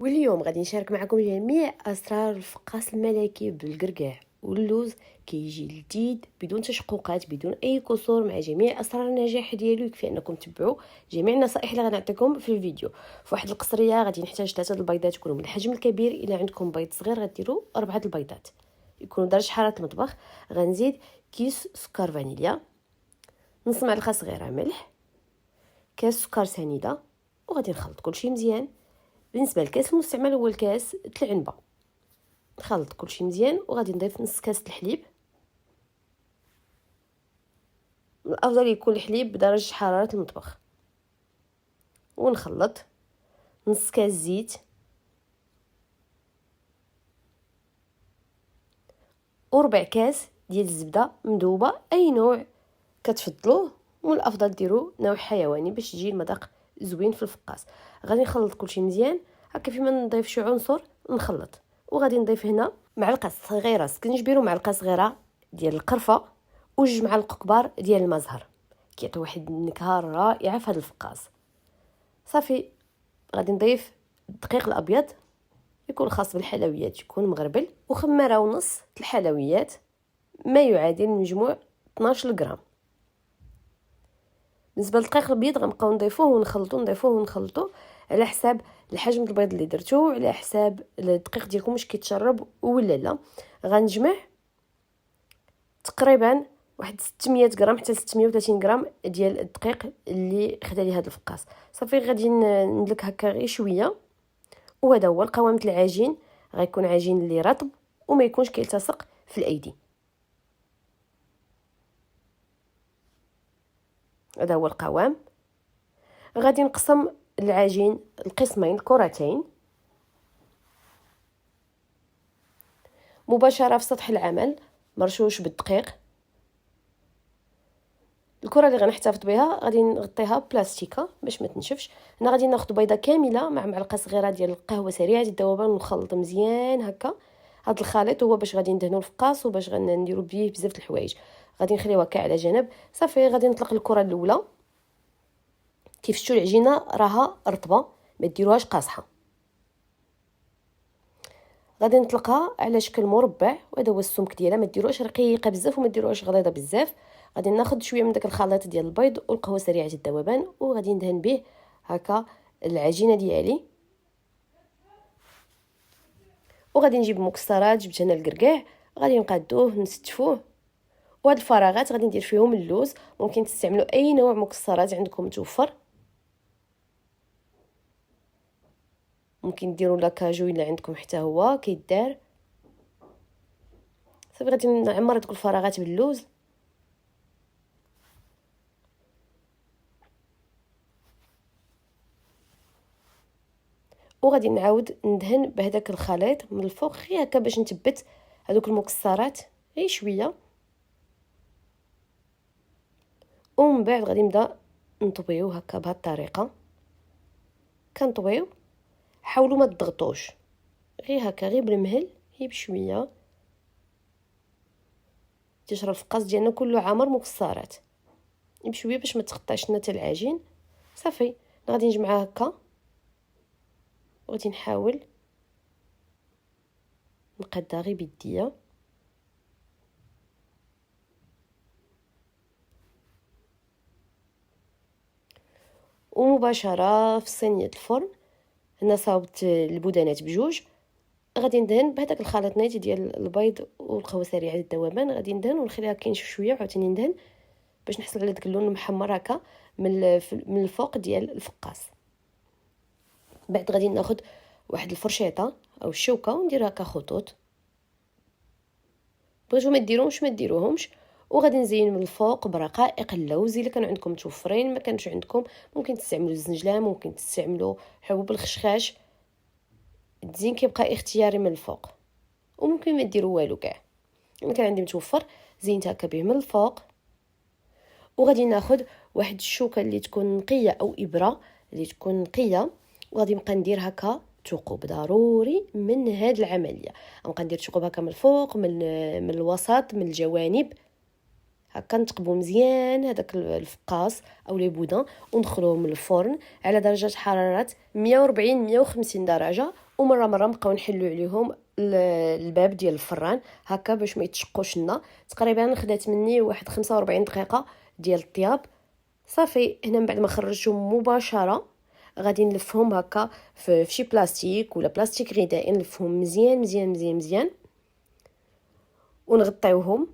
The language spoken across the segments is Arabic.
واليوم غادي نشارك معكم جميع اسرار الفقاس الملكي بالقرقاع واللوز. كيجي لذيذ بدون تشققات بدون اي كسور، مع جميع اسرار النجاح ديالو. يكفي انكم تتبعوا جميع النصائح اللي غنعطيكم في الفيديو. في واحد القصريه غادي نحتاج 3 البيضات يكونوا من الحجم الكبير. الا عندكم بيض صغير غديروا 4 البيضات يكونوا درجه حراره المطبخ. غنزيد كيس سكر فانيليا، نص معلقه صغيره ملح، كاس سكر سنيده، وغادي نخلط كلشي مزيان. بالنسبه للكاس المستعمل هو الكاس العنبه. نخلط كلشي مزيان وغادي نضيف نص كاس الحليب. الافضل يكون الحليب بدرجه حراره المطبخ. ونخلط نص كاس زيت وربع كاس ديال الزبده مذوبه، اي نوع كتفضلوه، والافضل ديروا نوع حيواني باش تجي المذاق زوين في الفقاس. غادي نخلط كلشي مزيان هكا. فيما نضيف شي عنصر نخلط، وغادي نضيف هنا معلقه صغيره سكنجبير ومعلقه صغيره ديال القرفه وجوج معالق كبار ديال المزهر. كيعطيو واحد النكهه رائعه في هذا الفقاس. صافي غادي نضيف الدقيق الابيض يكون خاص بالحلويات، يكون مغربل، وخماره ونص الحلويات ما يعادل مجموع 12 غرام. بالنسبه للدقيق الابيض غنبقاو نضيفوه ونخلطوه على حساب الحجم البيض اللي درتو، على حساب الدقيق ديالكم واش كيتشرب ولا لا. غنجمع تقريبا واحد 600 غرام حتى 630 غرام ديال الدقيق اللي خدا لي هذا الفقاس. صافي غادي ندلك هكا غير شويه، وهذا هو القوام ديال العجين. غيكون عجين اللي رطب وما يكونش كيلتصق في الايدي. هذا هو القوام. غادي نقسم العجين القسمين كرتين مباشره في سطح العمل مرشوش بالدقيق. الكره اللي غنحتفظ بها غادي نغطيها بلاستيكه باش ما تنشفش. هنا غادي ناخذ بيضه كامله مع معلقه صغيره ديال القهوه سريعه الذوبان ونخلط مزيان هكا. هذا الخليط هو باش غادي ندهنوا الفقاس وباش غنديروا بيه بزاف د الحوايج. غادي نخليوها هكا على جنب. صافي غادي نطلق الكره الاولى. كيف شفتوا العجينه راها رطبه، ما ديروهاش قاصحه. غادي نطلقها على شكل مربع، وهذا هو السمك ديالها. ما ديروهاش رقيقه بزاف وما ديروهاش غليظه بزاف. غادي ناخذ شويه من داك الخليط ديال البيض والقهوه سريعه الذوبان وغادي ندهن به هكا العجينه ديالي. وغادي نجيب مكسرات، جبت هنا القرقاع، غادي نقادوه نستفوه. وهاد الفراغات غادي ندير فيهم اللوز. ممكن تستعملوا اي نوع مكسرات عندكم متوفر، ممكن ديروا لاكاجو الا عندكم حتى هو كيدار. صافي غادي نعمر هذوك الفراغات باللوز. وغادي نعاود ندهن بهذاك الخليط من الفوق غير هكا باش نثبت هذوك المكسرات غير شويه. ومن بعد غادي نبدا نطويو هكا بهذه الطريقه. كنطويو حاولوا ما تضغطوش، غير هكا غير بالمهل، غير بشويه. تيشرب الفقاس ديالنا كله عامر مكسرات بشويه باش ما تقطعش لنا حتى العجين. صافي غادي نجمعها هكا وغادي نحاول نقادها غير بيديا. ومباشره في صينيه الفرن هنا صاوبت البودانات بجوج. غادي ندهن بهذاك الخليط نيتي ديال البيض والقهوه سريعه الذوبان. غادي ندهن ونخليها كينشف شويه وعاوتاني ندهن باش نحصل على داك اللون المحمر هكا من الفوق ديال الفقاس. بعد غادي ناخذ واحد الفرشيطه او الشوكه وندير هكا خطوط. بغيتو ما ديروهمش ما ديروهمش. وغادي نزين من الفوق برقائق اللوز الا كانوا عندكم متوفرين. ما كانش عندكم ممكن تستعملوا الزنجلان، ممكن تستعملوا حبوب الخشخاش. التزيين كيبقى اختياري من الفوق، وممكن ما ديروا والو كاع. انا كان عندي متوفر زينت هكا به من الفوق. وغادي ناخذ واحد الشوكه اللي تكون نقيه او ابره اللي تكون نقيه، وغادي نبقى ندير هكا ثقوب ضروري من هاد العمليه. غنبقى ندير ثقوب هكا من الفوق، من الوسط، من الجوانب هكا. نتقبوا مزيان هذاك الفقاس او لي بودان وندخلوه من الفرن على درجه حراره 140 150 درجه ومره مره نبقاو نحلوا عليهم الباب ديال الفران هكا باش ما يتشقوش لنا. تقريبا خدات مني واحد 45 دقيقه ديال الطياب. صافي هنا من بعد ما خرجتهم مباشره غادي نلفهم هكا في شي بلاستيك ولا بلاستيك غذائي، نلفهم مزيان مزيان مزيان مزيان ونغطيوهم.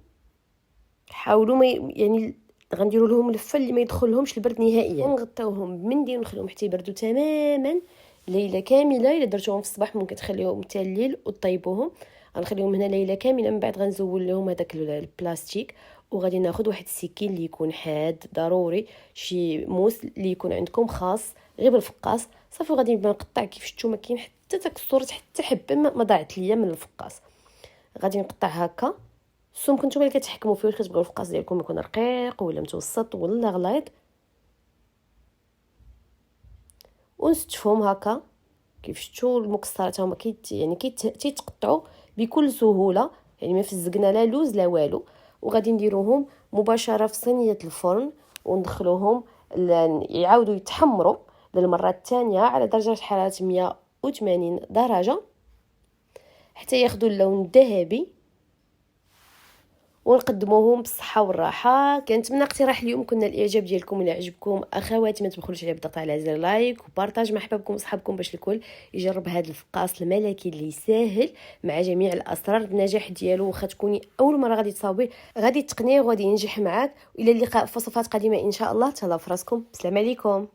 حاولوا ما يعني غنديروا لهم لفه اللي ما يدخل لهمش البرد نهائيا، ونغطيوهم بمنديل ونخليهم حتى يبردوا تماما ليله كامله. الا درتوهم في الصباح ممكن تخليوهم حتى الليل وطيبوهم. غنخليهم هنا ليله كامله، من بعد غنزول لهم هذاك البلاستيك وغادي ناخذ واحد السكين اللي يكون حاد ضروري، شي موس اللي يكون عندكم خاص غير بالفقاس. صافي غادي نبدا نقطع كيف شفتوا، ما كاين حتى تكسرت حتى حبه ما ضاعت ليا من الفقاس. غادي نقطع هكا السمك نتوما اللي كتحكموا فيه، واش كتبغيو الفقاس ديالكم يكون رقيق ولا متوسط ولا غليظ. ونستفهم هكا كيف شفتوا المكسرات هما تيتقطعوا بكل سهوله، يعني ما فزقنا لا لوز لا والو. وغادي نديروهم مباشره في صينيه الفرن وندخلوهم يعاودوا يتحمروا للمره الثانيه على درجه حراره 180 درجه حتى ياخذوا اللون الذهبي، ونقدموهم بالصحه والراحه. كنتمنى اقتراح اليوم كنا الاعجاب ديالكم. الى عجبكم اخواتي ما تبخلوش على بالضغط على زر لايك وبارطاج مع احبابكم وصحابكم باش الكل يجرب هذا الفقاس الملكي اللي ساهل مع جميع الاسرار النجاح ديالو. واخا تكوني اول مره غادي تصاوبيه غادي تقنيه وغادي ينجح معاك. والى اللقاء في وصفات قادمه ان شاء الله. تهلاو في راسكم، السلام عليكم.